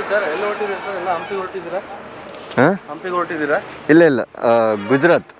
Sir ಎಲ್ಲಿ ಹೊರಟಿದ್ದೀರಾ sir? ಎಲ್ಲ ಹಂಪಿಗೆ ಹೊರಟಿದ್ದೀರಾ? ಹಂಪಿಗೆ ಹೊರಟಿದ್ದೀರಾ? ಇಲ್ಲ ಗುಜರಾತ್.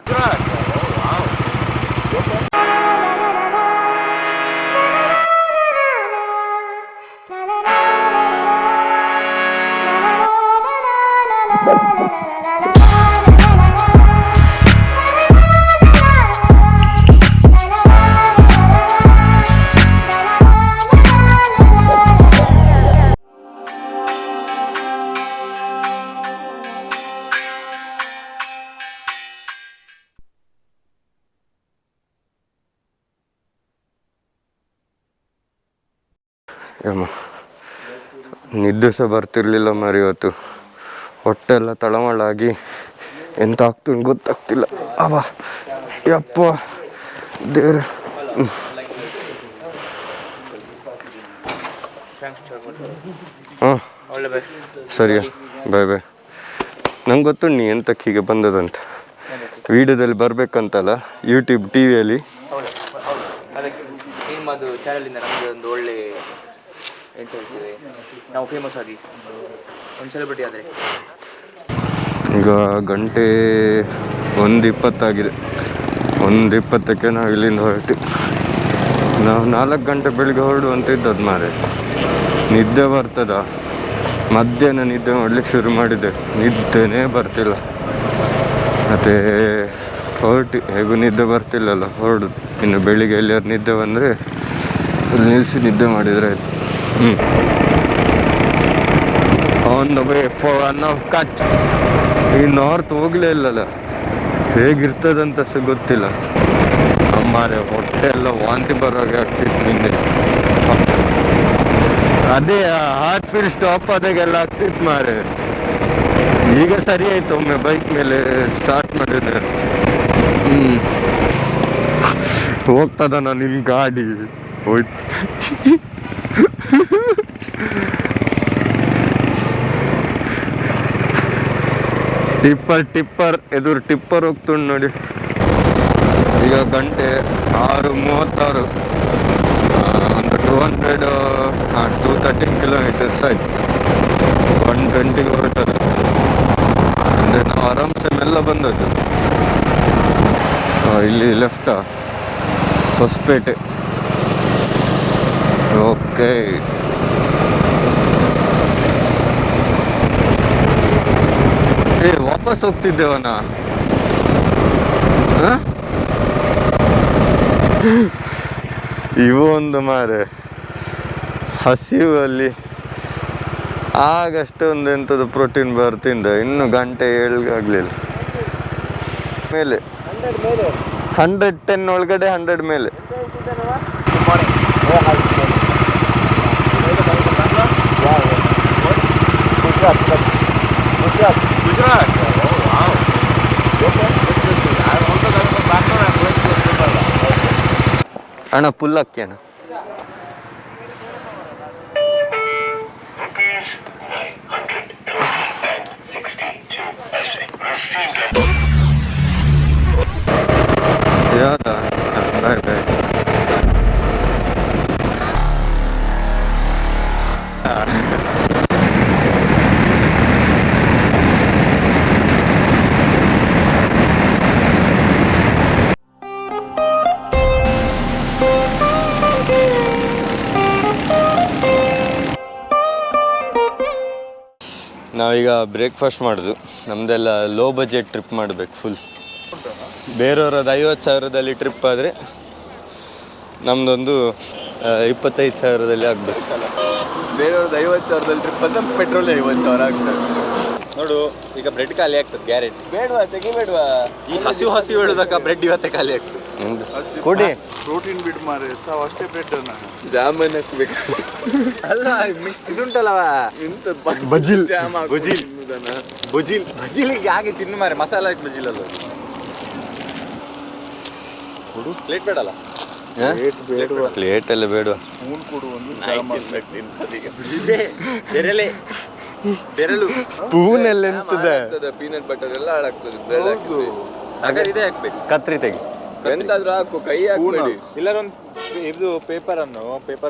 ನಿದ್ದೆ ಸಹ ಬರ್ತಿರ್ಲಿಲ್ಲ ಮಾರಿ ಇವತ್ತು. ಹೊಟ್ಟೆಲ್ಲ ತಳಮಳಾಗಿ ಎಂತ ಆಗ್ತು ಗೊತ್ತಾಗ್ತಿಲ್ಲ. ಅವ ಯಪ್ಪ ದೇವ್ರ. ಹಾಂ ಸರಿಯಾ, ಬಾಯ್ ಬಾಯ್. ನಂಗೆ ಗೊತ್ತು ನೀ ಎಂತಕ್ಕೆ ಹೀಗೆ ಬಂದದಂತ. ವಿಡಿಯೋದಲ್ಲಿ ಬರಬೇಕಂತಲ್ಲ ಯೂಟ್ಯೂಬ್ ಟಿವಿಯಲ್ಲಿ. ನಿಮ್ಮದು ಚಾನಲಿಂದ ನಮಗೆ ಒಂದು ಒಳ್ಳೆ ಎಂತ ಹೇಳ್ತೀವಿ, ನಾವು ಫೇಮಸ್ ಆಗಿ ಒಂದು ಸೆಲೆಬ್ರಿಟಿ ಆದರೆ. ಈಗ ಗಂಟೆ 1:20 1:20ಕ್ಕೆ ನಾವು ಇಲ್ಲಿಂದ ಹೊರಟು. ನಾವು 4 ಗಂಟೆ ಬೆಳಿಗ್ಗೆ ಹೊರಡುವಂತಿದ್ದದ್ದು ಮಾರೆ. ನಿದ್ದೆ ಬರ್ತದ? ಮಧ್ಯಾಹ್ನ ನಿದ್ದೆ ಮಾಡಲಿಕ್ಕೆ ಶುರು ಮಾಡಿದ್ದೆ, ನಿದ್ದೆನೇ ಬರ್ತಿಲ್ಲ. ಮತ್ತು ಹೊರಟು ಹೇಗೂ ನಿದ್ದೆ ಬರ್ತಿಲ್ಲಲ್ಲ, ಹೊರಡುದು. ಇನ್ನು ಬೆಳಿಗ್ಗೆ ಎಲ್ಲಿಯಾರು ನಿದ್ದೆ ಬಂದರೆ ಅಲ್ಲಿ ನಿಲ್ಲಿಸಿ ನಿದ್ದೆ ಮಾಡಿದರೆ ಆಯಿತು. On the way for one of Kutch. ಈ ನಾರ್ತ್ ಹೋಗಲೇ ಇಲ್ಲಲ್ಲ, ಹೇಗಿರ್ತದಂತ ಸಹ ಗೊತ್ತಿಲ್ಲ. ಅಮ್ಮಾರೆ ಹೊಟ್ಟೆ ಎಲ್ಲ ವಾಂತಿ ಬರೋಗೆ ಆಗ್ತಿತ್ತು ನಿನ್ನೆ. ಅದೇ ಹಾರ್ಟ್ ಫೀಲ್ ಸ್ಟಾಪ್ ಆದಾಗೆಲ್ಲ ಆಗ್ತಿತ್ತು ಮಾರೆ. ಈಗ ಸರಿ ಆಯ್ತು, ಒಮ್ಮೆ ಬೈಕ್ ಮೇಲೆ ಸ್ಟಾರ್ಟ್ ಮಾಡಿದ್ರೆ. ಹೋಗ್ತದ ನಿನ್ನ ಗಾಡಿ ಹೋಯ್ತು. ಟಿಪ್ಪರ್ ಎದುರು ಟಿಪ್ಪರ್ ಹೋಗ್ತುಂಡು ನೋಡಿ. ಈಗ ಗಂಟೆ 6:36. ಒಂದು 213 ಕಿಲೋಮೀಟರ್ಸ್ ಆಯ್ತು. 120ಗೆ ಹೊರಟದು. ಅಂದರೆ ನಾವು ಆರಾಮ್ಸೆ ಮೆಲ್ಲ ಬಂದದ್ದು. ಇಲ್ಲಿ ಲೆಫ್ಟಾ, ಹೊಸಪೇಟೆ. ಓಕೆ, ವಾಪಸ್ ಹೋಗ್ತಿದ್ದೇವನ. ಇವು ಒಂದು ಮಾರೆ ಹಸಿವು ಅಲ್ಲಿ. ಆಗಷ್ಟೇ ಒಂದು ಎಂಥದ್ದು ಪ್ರೋಟೀನ್ ಬಾರ್ ತಿಂದ, ಇನ್ನು ಗಂಟೆ 7 ಆಗಲಿಲ್ಲ. ಮೇಲೆ 110 ಒಳಗಡೆ 100 ಮೇಲೆ. ಅಣ್ಣ ಫುಲ್ ಅಕ್ಕಿ ಅಣ್ಣ. ಯಾವ್ದಾ? ಬಾಯ್ ಬಾಯ್. ನಾವೀಗ ಬ್ರೇಕ್ಫಾಸ್ಟ್ ಮಾಡೋದು. ನಮ್ಮದೆಲ್ಲ ಲೋ ಬಜೆಟ್ ಟ್ರಿಪ್ ಮಾಡಬೇಕು ಫುಲ್. ಬೇರೆಯವ್ರದ್ದು 50,000ದಲ್ಲಿ ಟ್ರಿಪ್ ಆದರೆ ನಮ್ಮದೊಂದು 25,000ದಲ್ಲಿ ಆಗಬೇಕಲ್ಲ. ಬೇರೆಯವ್ರದ್ದು 50,000ದಲ್ಲಿ ಟ್ರಿಪ್ ಅಂತ ಪೆಟ್ರೋಲ್ 50,000 ಆಗ್ತದೆ ನೋಡು. ಈಗ ಬ್ರೆಡ್ ಖಾಲಿ ಆಗ್ತದೆ ಗ್ಯಾರಂಟಿ. ಬೇಡವಾ, ತೆಗಿಬೇಡವಾ? ಈ ಹಸಿವು ಹೇಳುದಕ್ಕ ಬ್ರೆಡ್ ಇವತ್ತೇ ಖಾಲಿ ಆಗ್ತದೆ. ಕೊಡಿ ಪ್ರೋಟೀನ್ ಬಿಡ್ ಮಾರೆ, ಸಾವು ಅಷ್ಟೇ ಬ್ರೆಡ್ ಅನ್ನ ಜಾಮನ್ ಹಾಕ್ಬೇಕು. ಅಲ್ಲ ಮಿಕ್ಸ್ ಇದುಂಟಲ್ಲವ, ಎಂತ ಬಜಿಲ್ ಜಾಮ್ ಬಜಿಲಿಗೆ ಹಾಗೆ ತಿನ್ನು ಮಾರೆ. ಮಸಾಲ ಹಾಕಿ ಬಜಿಲ್ ಅಲ್ಲ. ಕೊಡು ಪ್ಲೇಟ್ ಬೇಡಲ್ಲ. ಪ್ಲೇಟ್ ಎಲ್ಲ ಬೇಡವಾ? ಸ್ಪೂನ್ ಕೊಡು. ಒಂದು ಬೆರಳು ಸ್ಪೂನ್ ಎಲ್ಲ ಎಂತದ? ಪೀನಟ್ ಬಟರ್ ಎಲ್ಲ ಹಾಳಾಗ್ತದೆ. ಹಾಗಾದ್ರೆ ಇದೇ ಹಾಕ್ಬೇಕು. ಕತ್ರಿ ತೆಗಿ. ಎಂತಾದ್ರೂ ಹಾಕು, ಕೈ ಹಾಕ್ಬೇಡಿ. ಇಲ್ಲರೊಂದು ಇದು ಪೇಪರ್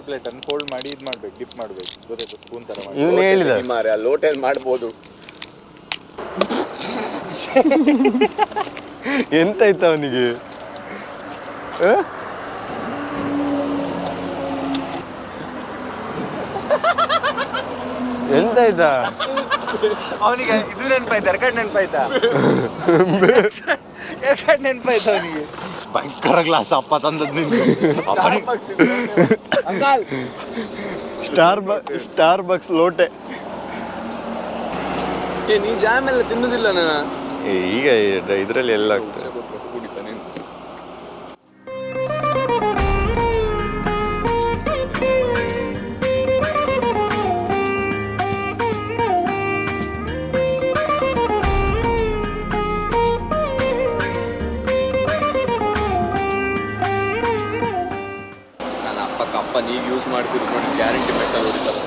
ಪ್ಲೇಟ್ ಅನ್ನು ಫೋಲ್ಡ್ ಮಾಡಿ ಇದು ಮಾಡ್ಬೇಕು, ಡಿಪ್ ಮಾಡ್ಬೇಕು, ಗೊತ್ತಾಯ್ತು, ಸ್ಪೂನ್ ತರ ಮಾಡಿ. ಇವನು ಹೇಳಿದ ಮಾರೆ ಆ ಲೋಟೆಲ್ ಮಾಡ್ಬೋದು. ಎಂತಾಯ್ತ ಅವನಿಗೆ? ಎಂತಾಯ್ತಾ ಅವನಿಗೆ? ಇದು ನೆನಪಾಯ್ತು, ಎರ್ಕಡ್ ನೆನಪಾಯ್ತಾ? ಎರ್ಕಡ್ ನೆನಪಾಯ್ತು ಅವನಿಗೆ. ಭಯಂಕರ ಗ್ಲಾಸ್ ಅಪ್ಪ ತಂದದ್ದು ನಿಂಗೆ. ಸ್ಟಾರ್ ಬಕ್ಸ್ ಲೋಟೆ. ನೀ ಜಾಮ್ ಎಲ್ಲ ತಿನ್ನುದಿಲ್ಲ ನಾನು. ಈಗ ಇದರಲ್ಲಿ ಎಲ್ಲ ಆಗ್ತದೆ. ಕಪ್ಪ ನೀವು ಯೂಸ್ ಮಾಡ್ತೀರಿ ನೋಡಿ, ಗ್ಯಾರಂಟಿ ಮೆಟಲ್ ಹೊಡಿತಾರೆ.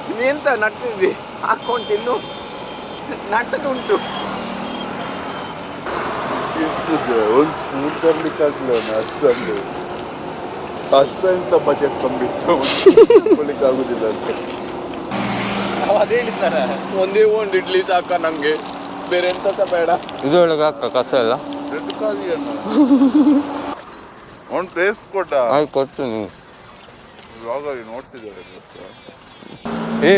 ನೀನೆಂತ ನಟ್ಟಿದ್ವಿ ಹಾಕೊಂಡು ತಿನ್ನು, ನಟ್ಟದುಂಟು. ಒಂದು ಸ್ಪೂನ್ ತರ್ಲಿಕ್ಕಾಗಲಿಲ್ಲ ಅಷ್ಟಂತ ಬಜೆಟ್ ತಂಬಿಟ್ಟಾಗುದಿಲ್ಲ ಅಂತ. ಅದೇ ಹೇಳಿದ್ದಾನೆ, ಒಂದೇ ಒಂದು ಇಡ್ಲಿ ಸಾಕ ನಮಗೆ, ಬೇರೆ ಎಂತ ಸಹ ಬೇಡ. ಇದ್ರೊಳಗೆ ಹಾಕ ಕಸ ಎಲ್ಲ. ಅವ್ನು ಪ್ಲೇಸ್ ಕೊಟ್ಟ. ಆಯ್ತು ಕೊಡ್ತೀನಿ. ನೋಡ್ತಿದ್ದಾರೆ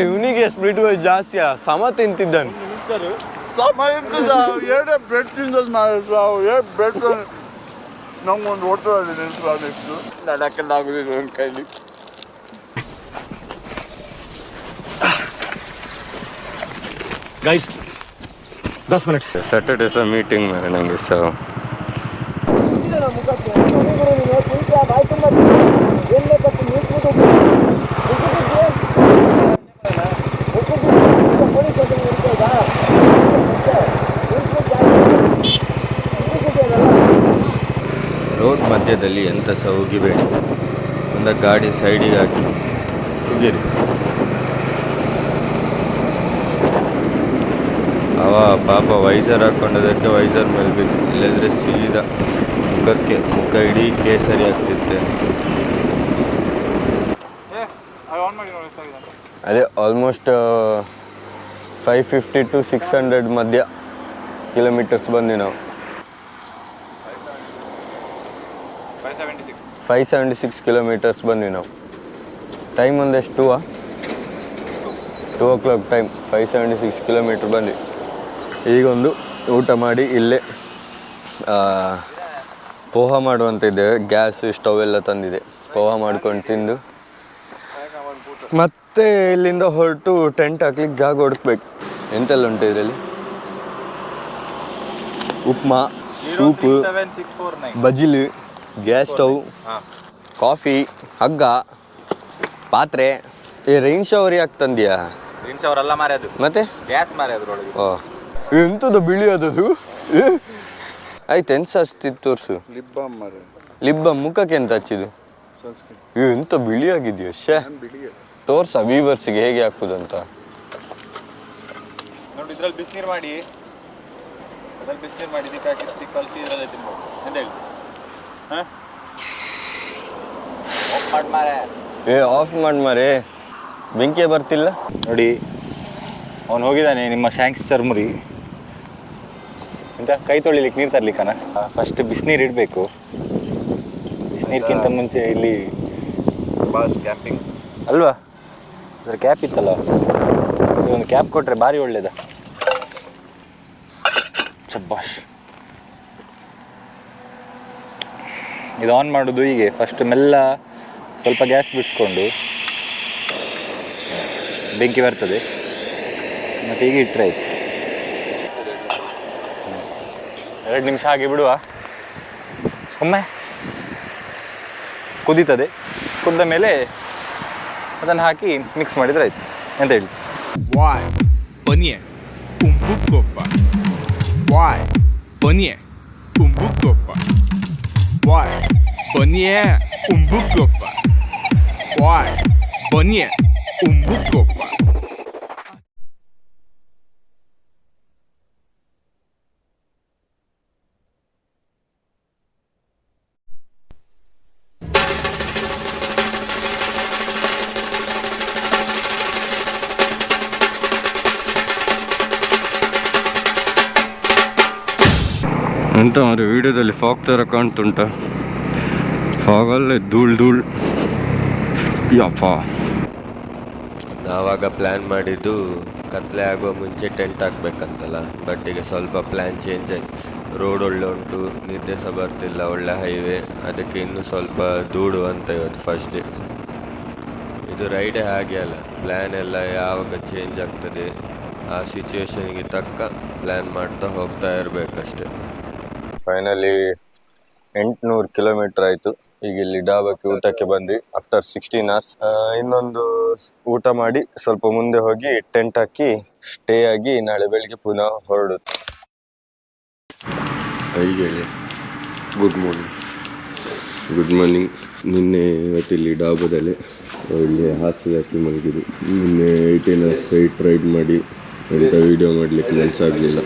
ಇವನಿಗೆ ಸ್ಪ್ಲಿಟ್ ವೈಸ್ ಜಾಸ್ತಿಯಾ? ಸಮ ತಿಂತಿದ್ದಾನೆ. ಬ್ರೆಡ್ ತಿಂದದ್ದು ಬ್ರೆಡ್ ನಮ್ಗೊಂದು ಹೋಟೆಲ್ ನೆನಪು ನಡಕಲ್ಲಾಗುದಿಲ್ಲ ಒಂದು ಕೈಲಿ. Guys, 10 minutes. Saturday is a meeting ನಂಗೆ ಸೊ ರೋಡ್ ಮಧ್ಯದಲ್ಲಿ ಎಂತ ಸಹ ಹೋಗಿಬೇಡಿ. ಒಂದು ಗಾಡಿ ಸೈಡಿಗೆ ಹಾಕಿ ಹೋಗಿರಿ. ಅವ ಪಾಪ ವೈಸರ್ ಹಾಕೊಂಡೋದಕ್ಕೆ ವೈಸರ್ ಮೇಲೆ ಬಿದ್ದು, ಇಲ್ಲದ್ರೆ ಸೀದಾ ಮುಖ ಇಡೀ ಕೇಸರಿ ಆಗ್ತಿತ್ತೆ. ಅದೇ ಆಲ್ಮೋಸ್ಟ್ 550 to 600 ಮಧ್ಯ ಕಿಲೋಮೀಟರ್ಸ್ ಬಂದ್ವಿ ನಾವು. 576 ಕಿಲೋಮೀಟರ್ಸ್ ಬಂದ್ವಿ ನಾವು. Time ಒಂದೆಷ್ಟು 2 o'clock time. 576 ಕಿಲೋಮೀಟ್ರ್ ಬಂದ್ವಿ. ಈಗೊಂದು ಊಟ ಮಾಡಿ ಇಲ್ಲೇ ಪೋಹ ಮಾಡುವಂತಿದ್ದೇವೆ. ಗ್ಯಾಸ್ ಸ್ಟವ್ ಎಲ್ಲ ತಂದಿದೆ. ಪೋಹ ಮಾಡ್ಕೊಂಡು ತಿಂದು ಮತ್ತೆ ಇಲ್ಲಿಂದ ಹೊರಟು ಟೆಂಟ್ ಹಾಕ್ಲಿಕ್ಕೆ ಜಾಗ ಹುಡುಕ್ಬೇಕು. ಎಂತೆಲ್ಲ ಉಂಟು ಇದರಲ್ಲಿ? ಉಪ್ಮಾ, ಸೂಪು, ಬಜಿಲು, ಗ್ಯಾಸ್ ಸ್ಟವ್, ಕಾಫಿ, ಹಗ್ಗ, ಪಾತ್ರೆ. ರೈನ್ ಶವರ್ ಯಾಕೆ ತಂದಿಯಾ? ರೈನ್ ಶವರ್ ಅಲ್ಲ ಮಾರ್ಯಾದು, ಮತ್ತೆ ಗ್ಯಾಸ್ ಮಾರ್ಯಾದ್ರೊಳಗೆ. ಎಂತದ ಬಿಳಿ ಅದದು? ಆಯ್ತು ಎಂತ ಹಚ್ತಿತ್ತು ತೋರಿಸು. ಲಿಬ್ಬ ಮುಖಕ್ಕೆ ಎಂತ ಹಚ್ಚಿದು? ಎಂತ ಬಿಳಿ ಆಗಿದೆಯಾ? ಶೇ ತೋರ್ಸ ವೀವರ್ಸ್ಗೆ ಹೇಗೆ ಹಾಕುದಂತ. ನೋಡಿ ಇದ್ರಲ್ಲಿ ಬಿಸಿನೀರು ಮಾಡಿ, ಅದ್ರಲ್ಲಿ ಬಿಸಿನೀರು ಮಾಡಿ ಇದಕ್ಕೆ ಹಾಕಿ ಕಲಸಿ ಇದ್ರಲ್ಲೇ ತಿನ್ಬೋದು ಅಂತ ಹೇಳಿ. ಆಫ್ ಮಾಡಿ ಮಾರೆ. ಆಫ್ ಮಾಡಿ ಮಾರೆ, ಬೆಂಕಿಯೇ ಬರ್ತಿಲ್ಲ ನೋಡಿ. ಅವನು ಹೋಗಿದ್ದಾನೆ ನಿಮ್ಮ ಸ್ಯಾಂಕ್ಸ್ ಚರ್ಮುರಿ ಅಂತ ಕೈ ತೊಳಿಲಿಕ್ಕೆ ನೀರು ತರ್ಲಿಕ್ಕನ. ಫಸ್ಟ್ ಬಿಸಿನೀರು ಇಡಬೇಕು. ಬಿಸಿನೀರ್ಗಿಂತ ಮುಂಚೆ ಇಲ್ಲಿ ಬಾಸ್ ಕ್ಯಾಂಪಿಂಗ್ ಅಲ್ವಾ? ಅದ್ರ ಕ್ಯಾಪ್ ಇತ್ತಲ್ಲ, ಒಂದು ಕ್ಯಾಪ್ ಕೊಟ್ಟರೆ ಭಾರಿ ಒಳ್ಳೇದ. ಶಬ್ಬಾಷ್. ಇದು ಆನ್ ಮಾಡೋದು ಹೀಗೆ, ಫಸ್ಟ್ ಮೆಲ್ಲ ಸ್ವಲ್ಪ ಗ್ಯಾಸ್ ಬಿಡಿಸ್ಕೊಂಡು ಬೆಂಕಿ ಬರ್ತದೆ, ಮತ್ತು ಹೀಗೆ ಇಟ್ಟರೆ ಆಯ್ತು. 2 ನಿಮಿಷ ಹಾಗೆ ಬಿಡುವ. ಒಮ್ಮೆ ಕುದೀತದೆ, ಕುದ್ದ ಮೇಲೆ ಅದನ್ನು ಹಾಕಿ ಮಿಕ್ಸ್ ಮಾಡಿದರೆ ಆಯ್ತು ಅಂತ ಹೇಳಿ. Why? Panie. Umbukopa. Why? Panie. Umbukopa. Why? Panie. Umbukopa. Why? Panie. Umbukopa. ಎಂತ ಮಾರೆ ವಿಡಿಯೋದಲ್ಲಿ ಫಾಗ್ ಥರ ಕಾಣ್ತುಂಟ, ಫಾಗಲ್ಲೇ ಧೂಳ್ ಯಪ್ಪ. ನಾವಾಗ ಪ್ಲ್ಯಾನ್ ಮಾಡಿದ್ದು ಕತ್ಲೆ ಆಗುವ ಮುಂಚೆ ಟೆಂಟ್ ಹಾಕ್ಬೇಕಂತಲ್ಲ, ಬಟ್ ಈಗ ಸ್ವಲ್ಪ ಪ್ಲ್ಯಾನ್ ಚೇಂಜ್ ಆಯ್ತು. ರೋಡ್ ಒಳ್ಳೆ ಉಂಟು, ನಿದ್ದೆ ಸಹ ಬರ್ತಿಲ್ಲ, ಒಳ್ಳೆ ಹೈವೇ, ಅದಕ್ಕೆ ಇನ್ನೂ ಸ್ವಲ್ಪ ದೂಡು ಅಂತ ಇವತ್ತು ಫಸ್ಟ್ ಡೇ. ಇದು ರೈಡೇ ಹಾಗೆ ಅಲ್ಲ, ಪ್ಲ್ಯಾನ್ ಎಲ್ಲ ಯಾವಾಗ ಚೇಂಜ್ ಆಗ್ತದೆ ಆ ಸಿಚುವೇಶನ್ಗೆ ತಕ್ಕ ಪ್ಲ್ಯಾನ್ ಮಾಡ್ತಾ ಹೋಗ್ತಾ ಇರಬೇಕಷ್ಟೆ. ಫೈನಲಿ 800 ಕಿಲೋಮೀಟರ್ ಆಯಿತು. ಈಗ ಇಲ್ಲಿ ಡಾಬಾಕ್ಕೆ ಊಟಕ್ಕೆ ಬಂದ್ವಿ ಆಫ್ಟರ್ 16 hours. ಇನ್ನೊಂದು ಊಟ ಮಾಡಿ ಸ್ವಲ್ಪ ಮುಂದೆ ಹೋಗಿ ಟೆಂಟ್ ಹಾಕಿ ಸ್ಟೇ ಆಗಿ ನಾಳೆ ಬೆಳಿಗ್ಗೆ ಪುನಃ ಹೊರಡುತ್ತೆ. ಹೇಳಿ ಗುಡ್ ಮಾರ್ನಿಂಗ್. ನಿನ್ನೆ ಇವತ್ತಿಲ್ಲಿ ಡಾಬಾದಲ್ಲಿ ಇಲ್ಲಿ ಹಾಸಿಗೆ ಹಾಕಿ ಮಲಗಿದ್ದು. ನಿನ್ನೆ 18 hours ಸೈಟ್ ರೈಡ್ ಮಾಡಿ ಎಂಥ ವೀಡಿಯೋ ಮಾಡಲಿಕ್ಕೆ ಮನಸ್ಸಾಗಲಿಲ್ಲ.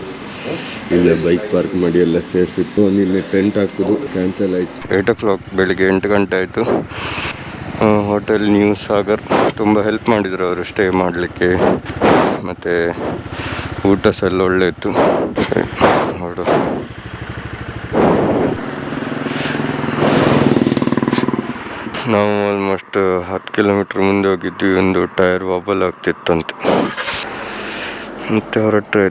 ಇಲ್ಲೇ ಬೈಕ್ ಪಾರ್ಕ್ ಮಾಡಿ ಎಲ್ಲ ಸೇರಿಸಿಟ್ಟು ನಿನ್ನೆ ಟೆಂಟ್ ಹಾಕೋದು ಕ್ಯಾನ್ಸಲ್ ಆಯಿತು. 8 o'clock ಬೆಳಿಗ್ಗೆ 8 ಗಂಟೆ ಆಯಿತು. ಹೋಟೆಲ್ ನ್ಯೂ ಸಾಗರ್ ತುಂಬ ಹೆಲ್ಪ್ ಮಾಡಿದರು ಅವರು ಸ್ಟೇ ಮಾಡಲಿಕ್ಕೆ, ಮತ್ತು ಊಟ ಸಹ ಎಲ್ಲ ಒಳ್ಳೆ ಇತ್ತು. ಹೊರಡು ನಾವು ಆಲ್ಮೋಸ್ಟ್ 10 ಕಿಲೋಮೀಟ್ರ್ ಮುಂದೆ ಹೋಗಿದ್ವಿ. ಒಂದು ಟೈರ್ ವಾಬಲ್ ಆಗ್ತಿತ್ತಂತೆ, ಮತ್ತೆ ಹೊರಟ್ರೆ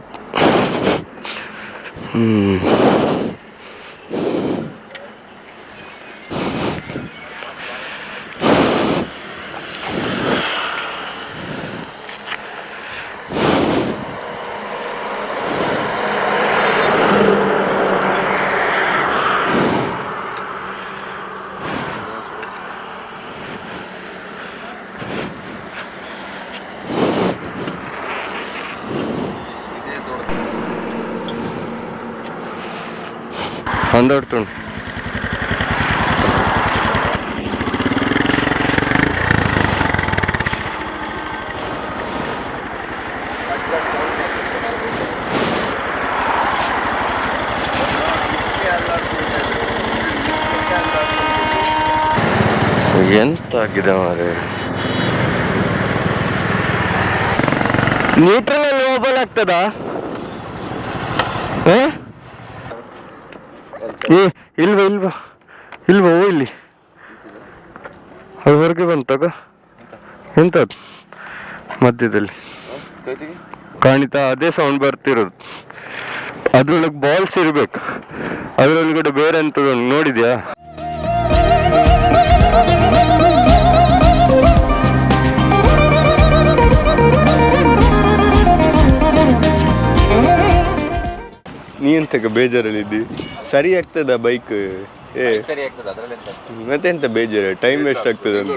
ಅಂದಾಡ್ತುಂಡು. ಎಂತಾಗಿದೆ ಮಾರೆ, ನ್ಯೂಟ್ರಲ್ ಓಬಲ್ ಆಗ್ತದಾ? ಇಲ್ವಾ ಇಲ್ಲಿ ಅದು ಹೊರಗೆ ಬಂತಾಗ ಎಂಥದ್ದು ಮಧ್ಯದಲ್ಲಿ ಕಾಣಿತಾ? ಅದೇ ಸೌಂಡ್ ಬರ್ತಿರೋದು. ಅದ್ರೊಳಗೆ ಬಾಲ್ಸ್ ಇರ್ಬೇಕು, ಅದ್ರೊಳಗಡೆ ಬೇರೆ ಎಂಥದ್ದು ನೋಡಿದ್ಯಾ? ನೀ ಎಂತಕ್ಕ ಬೇಜಾರಲ್ಲಿದ್ದಿ? ಸರಿ ಆಗ್ತದ ಬೈಕ್? ಮತ್ತೆಂತ ಬೇಜಾರ, ಟೈಮ್ ವೇಸ್ಟ್ ಆಗ್ತದೆ ಅಂತ.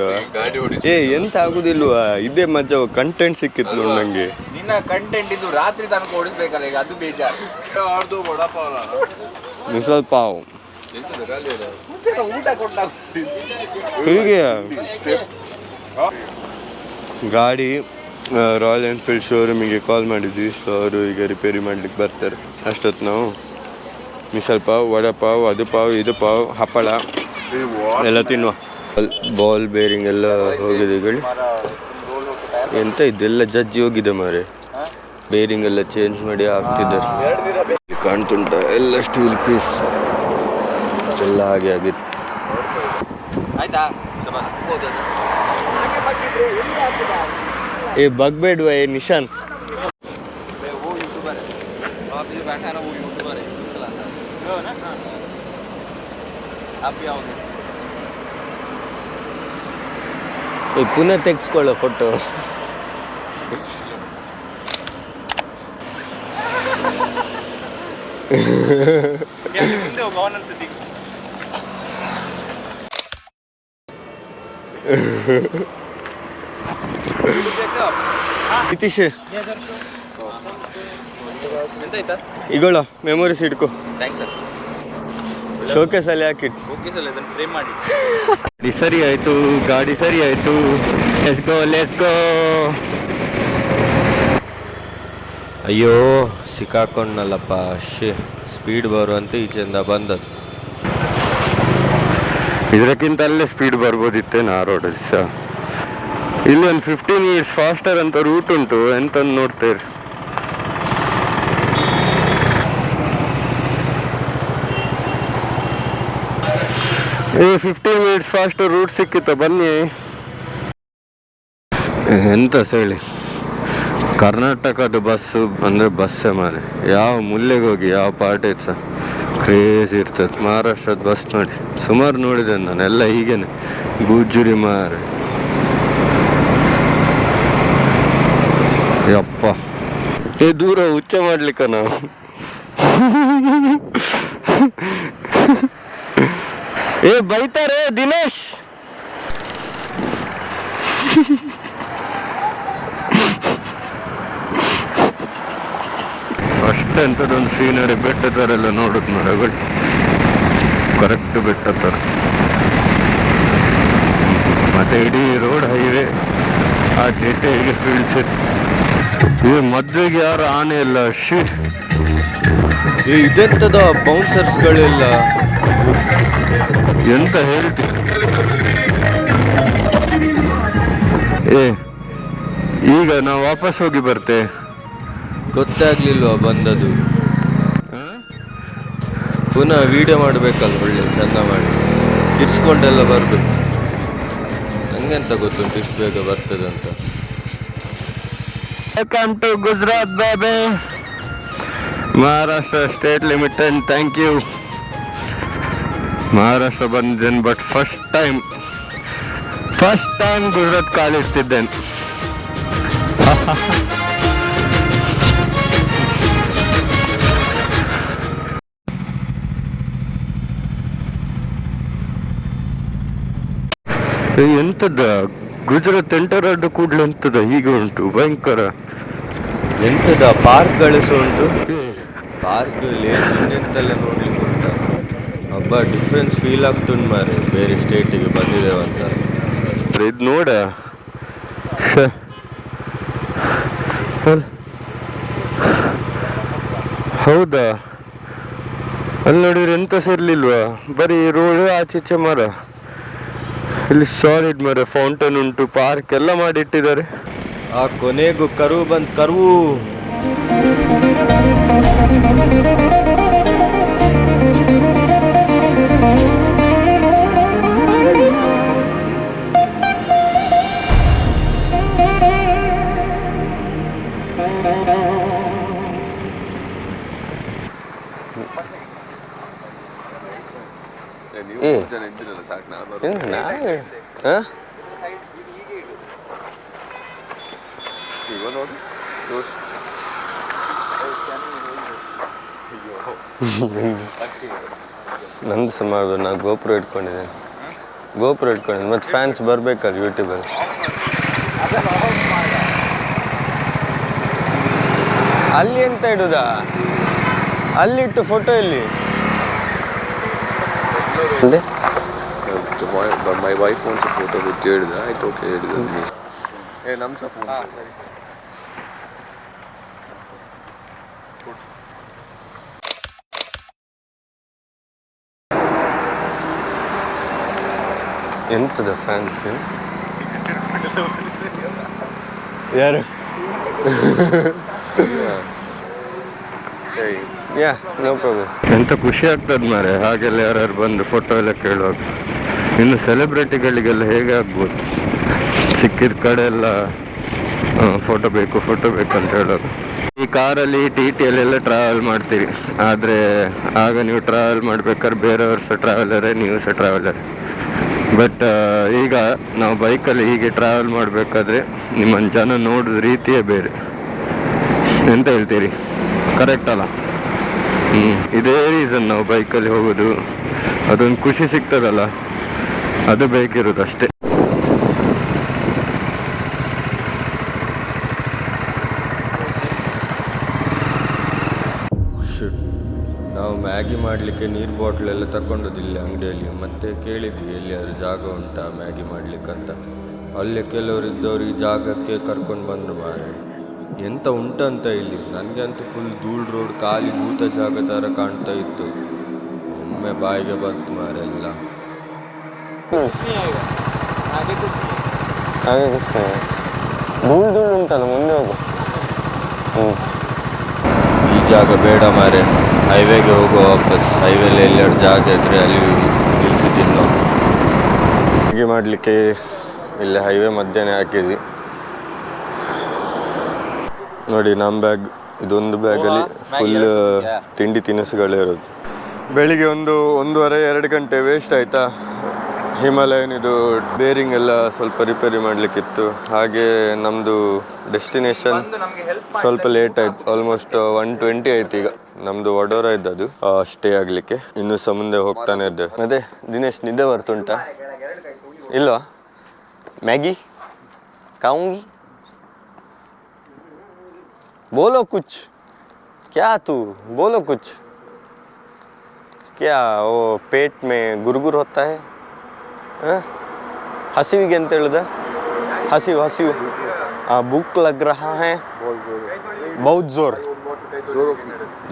ಎಂತ ಆಗುದಿಲ್ವಾ? ಇದೇ ಮಜಾ, ಕಂಟೆಂಟ್ ಸಿಕ್ಕಿತ್ತು ನೋಡಿ ನಂಗೆ. ನಿನ್ನ ಕಂಟೆಂಟ್ ಇದು ರಾತ್ರಿ ತನಕ ಓಡಿಸ್ಬೇಕಲ್ಲ, ಈಗ ಅದು ಬೇಜಾರು. ಮಿಸಲ್ ಪಾವ್ ಊಟ ಕೊಟ್ಟ ಹೀಗೆ ಗಾಡಿ ರಾಯಲ್ ಎನ್ಫೀಲ್ಡ್ ಶೋರೂಮಿಗೆ ಕಾಲ್ ಮಾಡಿದ್ವಿ. ಸೊ ಅವರು ಈಗ ರಿಪೇರಿ ಮಾಡ್ಲಿಕ್ಕೆ ಬರ್ತಾರೆ. ಅಷ್ಟೊತ್ತು ನಾವು ಮಿಸಲ್ ಪಾವ್, ವಡೆ ಪಾವ್, ಅದು ಪಾವ್, ಇದು ಪಾವ್, ಹಪ್ಪಳ ಎಲ್ಲ ತಿನ್ನುವ. ಬಾಲ್ ಬೇರಿಂಗ್ ಎಲ್ಲ ಹೋಗಿದೆ ಈಗ. ಎಂತ ಇದೆಲ್ಲ ಜಜ್ಜಿ ಹೋಗಿದೆ ಮಾರೆ, ಬೇರಿಂಗ್ ಎಲ್ಲ ಚೇಂಜ್ ಮಾಡಿ ಹಾಕ್ತಿದ್ದಾರೆ. ಕಾಣ್ತುಂಟ ಎಲ್ಲ ಸ್ಟೀಲ್ ಪೀಸ್ ಎಲ್ಲ ಹಾಗೆ ಆಗಿತ್ತು. ಬಗ್ಬೇಡ್ವ ನಿಶಾನ್. ಪುನಃ ತೆಗೆಸ್ಕೊಳ್ಳೋ ಫೋಟೋ. ನಿತೀಶ್ ಈಗಳ ಮೆಮೊರೀಸ್ ಇಟ್ಕೋ. ಶೋಕೇಸ್ ಅಲ್ಲಿ ಹಾಕಿಟ್ಟು ಸರಿ ಆಯ್ತು, ಗಾಡಿ ಸರಿ ಆಯ್ತು. Let's go. ಅಯ್ಯೋ ಸಿಕ್ಕಾಕೊಂಡ್ನಲ್ಲಪ್ಪ, ಸ್ಪೀಡ್ ಬರುವಂತ ಈಚೆಯಿಂದ ಬಂದದ್ದು. ಇದಕ್ಕಿಂತ ಅಲ್ಲೇ ಸ್ಪೀಡ್ ಬರ್ಬೋದಿತ್ತೇನು ಆ ರೋಡ್ ಸಹ. ಇಲ್ಲಿ ಒಂದು 15 years ಫಾಸ್ಟರ್ ಅಂತ ರೂಟ್ ಉಂಟು, ಎಂತ ನೋಡ್ತೇರಿ. 15 ಮಿನಿಟ್ಸ್ ಫಾಸ್ಟ್ ರೂಟ್ ಸಿಕ್ಕಿತ್ತ ಬನ್ನಿ. ಎಂತ ಹೇಳಿ, ಕರ್ನಾಟಕದ ಬಸ್ಸು ಅಂದರೆ ಬಸ್ಸೇ ಮಾರೆ. ಯಾವ ಮೂಲೆಗೆ ಹೋಗಿ ಯಾವ ಪಾರ್ಟಿ ಸಹ ಕ್ರೇಜ್ ಇರ್ತದೆ. ಮಹಾರಾಷ್ಟ್ರದ ಬಸ್ ನೋಡಿ ಸುಮಾರು ನೋಡಿದೆ ನಾನು, ಎಲ್ಲ ಹೀಗೇನೆ ಗುಜ್ಜುರಿ ಮಾರೆ. ಯಪ್ಪ ದೂರ ಹುಚ್ಚ ಮಾಡ್ಲಿಕ್ಕ ನಾವು. ಬೈತಾರೆ ದಿನೇಶ್. ಫಸ್ಟ್ ಎಂಥದೊಂದು ಸೀನರಿ ಬೆಟ್ಟ ಥರ ಎಲ್ಲ ನೋಡುದು ಮರಗಳು, ಕರೆಕ್ಟ್ ಬೆಟ್ಟ ಥರ. ಮತ್ತೆ ಇಡೀ ರೋಡ್ ಹೈವೇ, ಆ ಜೊತೆಗೆ ಫೀಲ್ಡ್ಸ್. ಇದು ಮದ್ವೆಗೆ ಯಾರು ಆನೆ ಇಲ್ಲ. ಶೀಟ್ ಇದೆಂತದ ಬೌನ್ಸರ್ಸ್ಗಳೆಲ್ಲ, ಎಂತ ಹೇಳ್ತೀವಿ. ಈಗ ನಾವು ವಾಪಸ್ ಹೋಗಿ ಬರ್ತೆ. ಗೊತ್ತಾಗ್ಲಿಲ್ವಾ ಬಂದದು? ಪುನಃ ವಿಡಿಯೋ ಮಾಡಬೇಕಲ್ಲ, ಒಳ್ಳೆ ಚಂದ ಮಾಡಿ ಕಿರ್ಸ್ಕೊಂಡೆಲ್ಲ ಬರಬೇಕು. ನಂಗೆಂತ ಗೊತ್ತುಂಟು ಇಷ್ಟು ಬೇಗ ಬರ್ತದೆ ಅಂತ. Welcome to Gujarat baby, Maharashtra state limited. Thank you. Maharashtra ಬಂದಿದ್ದೇನೆ, ಬಟ್ ಫಸ್ಟ್ ಟೈಮ್ ಗುಜರಾತ್ ಕಾಲಿಡ್ತಿದ್ದೇನೆ. ಎಂತದ ಗುಜರಾತ್ ಎಂಟರಾದ ಕೂಡಲೇ ಎಂತದ ಹೀಗೆ ಉಂಟು, ಭಯಂಕರ. ಎಂತದ ಪಾರ್ಕ್ಗಳು ಸಹ ಉಂಟು. ಪಾರ್ಕ್ ಎಂತೆಲ್ಲ ನೋಡ್ಲಿಕ್ಕೆ ಉಂಟು. ಹಬ್ಬ ಡಿಫ್ರೆನ್ಸ್ ಫೀಲ್ ಆಗ್ತುಂಟು ಮಾರೆ, ಬೇರೆ ಸ್ಟೇಟಿಗೆ ಬಂದಿದ್ದೇವಂತ. ಇದು ನೋಡ, ಹೌದಾ? ಅಲ್ಲಿ ನೋಡಿದ್ರೆ ಎಂತ ಸೇರ್ಲಿಲ್ವಾ, ಬರೀ ರೋಡ್ ಆಚೀಚೆ ಮರ. ಇಲ್ಲಿ ಸಾಲಿಡ್ ಮರ, ಫೌಂಟೇನ್ ಉಂಟು, ಪಾರ್ಕ್ ಎಲ್ಲ ಮಾಡಿಟ್ಟಿದ್ದಾರೆ. ಆ ಕೊನೆಗೂ ಕರು ಬಂದ್ ಕರು. ನಂದು ಸುಮಾರು ನಾನು ಗೋಪುರ ಇಟ್ಕೊಂಡಿದ್ದೇನೆ, ಮತ್ತು ಫ್ಯಾನ್ಸ್ ಬರ್ಬೇಕಲ್ಲ ಯೂಟ್ಯೂಬಲ್ಲಿ. ಅಲ್ಲಿ ಎಂತ ಇಡುದಾ? ಅಲ್ಲಿಟ್ಟು ಫೋಟೋ ಇಲ್ಲಿ. My wife wants a photo with Jade. I took it. Hey, Namsa phone. ಎಂತದ ಫ್ಯಾನ್ಸ್ ಯಾರು? ಯಾ ನೋ ಪ್ರಾಬ್ಲಮ್. ಎಂತ ಖುಷಿ ಆಗ್ತದೆ ಮಾರೆ ಹಾಗೆಲ್ಲ ಯಾರು ಬಂದು ಫೋಟೋ ಎಲ್ಲ ಕೇಳುವಾಗ. ಇನ್ನು ಸೆಲೆಬ್ರಿಟಿಗಳಿಗೆಲ್ಲ ಹೇಗೆ ಆಗ್ಬೋದು, ಸಿಕ್ಕಿದ ಕಡೆ ಎಲ್ಲ ಫೋಟೋ ಬೇಕು ಅಂತ ಹೇಳೋದು. ಈ ಕಾರಲ್ಲಿ TTಯಲ್ಲೆಲ್ಲ ಟ್ರಾವೆಲ್ ಮಾಡ್ತೀರಿ, ಆದರೆ ಆಗ ನೀವು ಟ್ರಾವೆಲ್ ಮಾಡ್ಬೇಕಾದ್ರೆ ಬೇರೆಯವ್ರು ಸಹ ಟ್ರಾವೆಲರೇ, ನೀವು ಸಹ ಟ್ರಾವೆಲರ್. ಬಟ್ ಈಗ ನಾವು ಬೈಕಲ್ಲಿ ಹೀಗೆ ಟ್ರಾವೆಲ್ ಮಾಡಬೇಕಾದ್ರೆ ನಿಮ್ಮನ್ನು ಜನ ನೋಡೋದು ರೀತಿಯೇ ಬೇರೆ. ಎಂತ ಹೇಳ್ತೀರಿ? ಕರೆಕ್ಟ್ ಅಲ್ಲ? ಇದೇ ರೀಸನ್ ನಾವು ಬೈಕಲ್ಲಿ ಹೋಗೋದು. ಅದೊಂದು ಖುಷಿ ಸಿಗ್ತದಲ್ಲ, ಅದು ಬೇಕಿರೋದು ಅಷ್ಟೇ. ನಾವು ಮ್ಯಾಗಿ ಮಾಡಲಿಕ್ಕೆ ನೀರು ಬಾಟ್ಲೆಲ್ಲ ತಗೊಂಡೋದಿಲ್ಲ ಅಂಗಡಿಯಲ್ಲಿ. ಮತ್ತೆ ಕೇಳಿದ್ವಿ ಎಲ್ಲಿಯಾದ್ರೂ ಜಾಗ ಉಂಟಾ ಮ್ಯಾಗಿ ಮಾಡಲಿಕ್ಕಂತ. ಅಲ್ಲಿ ಕೆಲವರು ಇದ್ದವ್ರು ಈ ಜಾಗಕ್ಕೆ ಕರ್ಕೊಂಡು ಬಂದರು ಮಾರೆ. ಎಂತ ಉಂಟಂತ ಇಲ್ಲಿ. ನನಗೆ ಅಂತೂ ಫುಲ್ ಧೂಳು ರೋಡ್, ಖಾಲಿ ಭೂತ ಜಾಗ ಥರ ಕಾಣ್ತಾ ಇತ್ತು. ಒಮ್ಮೆ ಬಾಯಿಗೆ ಬಂತು ಮಾರೆ ಎಲ್ಲ. ಧೂಳು ಉಂಟಲ್ಲ, ಮುಂದೆ ಹೋಗು. ಈ ಜಾಗ ಬೇಡ ಮಾರೆ, ಹೈವೇಗೆ ಹೋಗೋ ವಾಪಸ್. ಹೈವೇಲಿ ಎಲ್ಲೆರಡು ಜಾಗ ಇದ್ರೆ ಅಲ್ಲಿ ನಿಲ್ಲಿಸಿ ತಿನ್ನೋ. ಮ್ಯಾಗಿ ಮಾಡಲಿಕ್ಕೆ ಇಲ್ಲಿ ಹೈವೇ ಮಧ್ಯೆ ಹಾಕಿದ್ವಿ ನೋಡಿ. ನಮ್ಮ ಬ್ಯಾಗ್ ಇದೊಂದು ಬ್ಯಾಗಲ್ಲಿ ಫುಲ್ ತಿಂಡಿ ತಿನಿಸುಗಳೇ ಇರೋದು. ಬೆಳಿಗ್ಗೆ 1:30-2 ಗಂಟೆ ವೇಸ್ಟ್ ಆಯಿತಾ. ಹಿಮಾಲಯನ್ ಇದು ಬೇರಿಂಗ್ ಎಲ್ಲ ಸ್ವಲ್ಪ ರಿಪೇರಿ ಮಾಡಲಿಕ್ಕಿತ್ತು. ಹಾಗೆ ನಮ್ಮದು ಡೆಸ್ಟಿನೇಷನ್ ಸ್ವಲ್ಪ ಲೇಟ್ ಆಯಿತು. ಆಲ್ಮೋಸ್ಟ್ 1:20 ಆಯ್ತು. ಈಗ ನಮ್ಮದು ವಡೋರ ಇದ್ದದು ಸ್ಟೇ ಆಗಲಿಕ್ಕೆ. ಇನ್ನೂ ಸಹ ಮುಂದೆ ಹೋಗ್ತಾನೆ ಇದ್ದೆ. ಮತ್ತೆ ದಿನೇಶ್ ನಿದ್ದೆ ಬರ್ತುಂಟಾ? ಇಲ್ವಾ? ಮ್ಯಾಗಿ ಖಾऊंगी? बोलो कुछ. क्या तू बोलो कुछ. क्या वो पेट में गुरगुर होता है? हसीविगे ಅಂತ ಹೇಳಿದ? हसीव हाँ भूख लग रहा है बहुत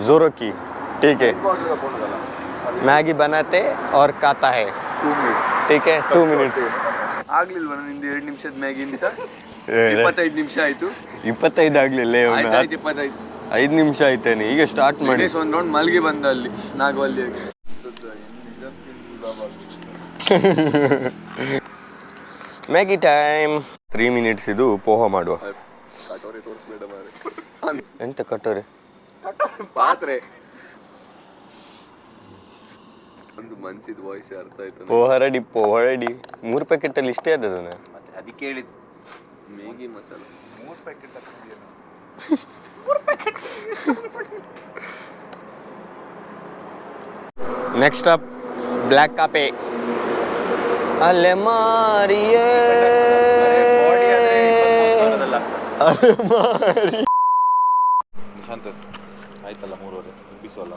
जोरों की. ठीक है मैगी बनाते और खाता है. ठीक है 2 मिनट्स. ಆಗ್ಲಿಲ್ವ ನಿಂದು 2 ನಿಮಿಷದ ಮ್ಯಾಗಿಂದ ಸರ್ 25 ನಿಮಿಷ ಆಯ್ತು. 25 ಆಗ್ಲಿಲ್ಲ, 5 ನಿಮಿಷ ಆಯ್ತೇನೆ. ಈಗ ಸ್ಟಾರ್ಟ್ ಮಾಡಿ ಒಂದು ರೌಂಡ್ ಮಲ್ಗಿ ಬಂದ ಅಲ್ಲಿ ನಾಗವಲ್ಲಿ. Maggi time. 3 ಮಿನಿಟ್ಸ್ ಇದು ಪೋಹ ಮಾಡುವ. ಕಟೋರಿ ತೋರಿಸ್ಬೇಡ ಮಾರೆ. ಎಂತ ಕಟೋರಿ? ಪಾತ್ರೆ. ಒಂದು ಮನ್ಸಿದ ವಾಯ್ಸ್ ಅರ್ಥ ಆಯ್ತು. ಪೋಹ ರೆಡಿ 3 ಪ್ಯಾಕೆಟ್ ಅಲ್ಲಿ ಇಷ್ಟೇ ಅದನ್ನ. ಮತ್ತೆ ಅದಕ್ಕೆ ಹೇಳಿದ್ದು ಮ್ಯಾಗಿ ಮಸಾಲ 3 ಪ್ಯಾಕೆಟ್ ಹಾಕಿದ್ಯಾ? Next up black coffee. ಅಲೆ ಮಾರಿಯೇ ನಿಶಾಂತ್ ಆಯ್ತಲ್ಲ 3:30 ಮುಗಿಸೋಲ್ಲ.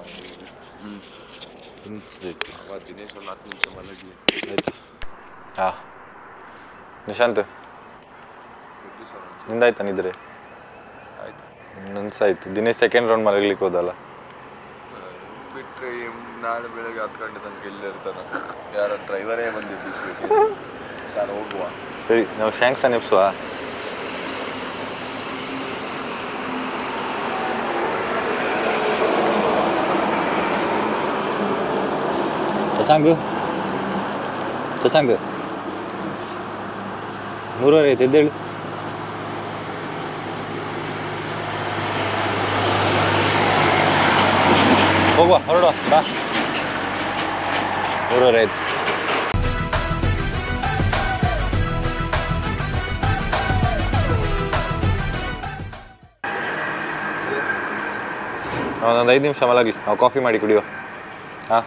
ದಿನೇಶ್ ಒಂದು 10 ನಿಮಿಷ ಮಲಗಿ ಆಯ್ತಾ? ಹಾಂ ನಿಶಾಂತ್ ನಿಂದಾಯ್ತಾ ನಿದ್ರೆ? ಆಯ್ತು ನನ್ಸಾಯ್ತು. ದಿನೇಶ್ ಸೆಕೆಂಡ್ ರೌಂಡ್ ಮಲಗ್ಲಿಕ್ಕೆ ಹೋದಲ್ಲ. ಬಿಟ್ಟರೆ ನಾಳೆ ಬೆಳಗ್ಗೆ 10 ಗಂಟೆ ತನಕ ಇಲ್ಲೇ ಇರ್ತಾನೆ. ಯಾರೋ ಡ್ರೈವರೇ ಬಂದಿದ್ದು ಸರ್ ಹೋಗುವ. ಸರಿ ನಾವು ಶಾಂಕ್ಷನ್ ಎಪ್ಸುವ. ಶಶಾಂಕ್ 3:30 ಆಯ್ತು, ಎದ್ದೇಳು. ಹೋಗುವ, ಹೊರಡುವ ಬಾ. 3:30 ಆಯ್ತು. ಒಂದೊಂದು 5 ನಿಮಿಷ ಮಲಗಲಿ, ನಾವು ಕಾಫಿ ಮಾಡಿ ಕುಡಿಯುವ. ಹಾಂ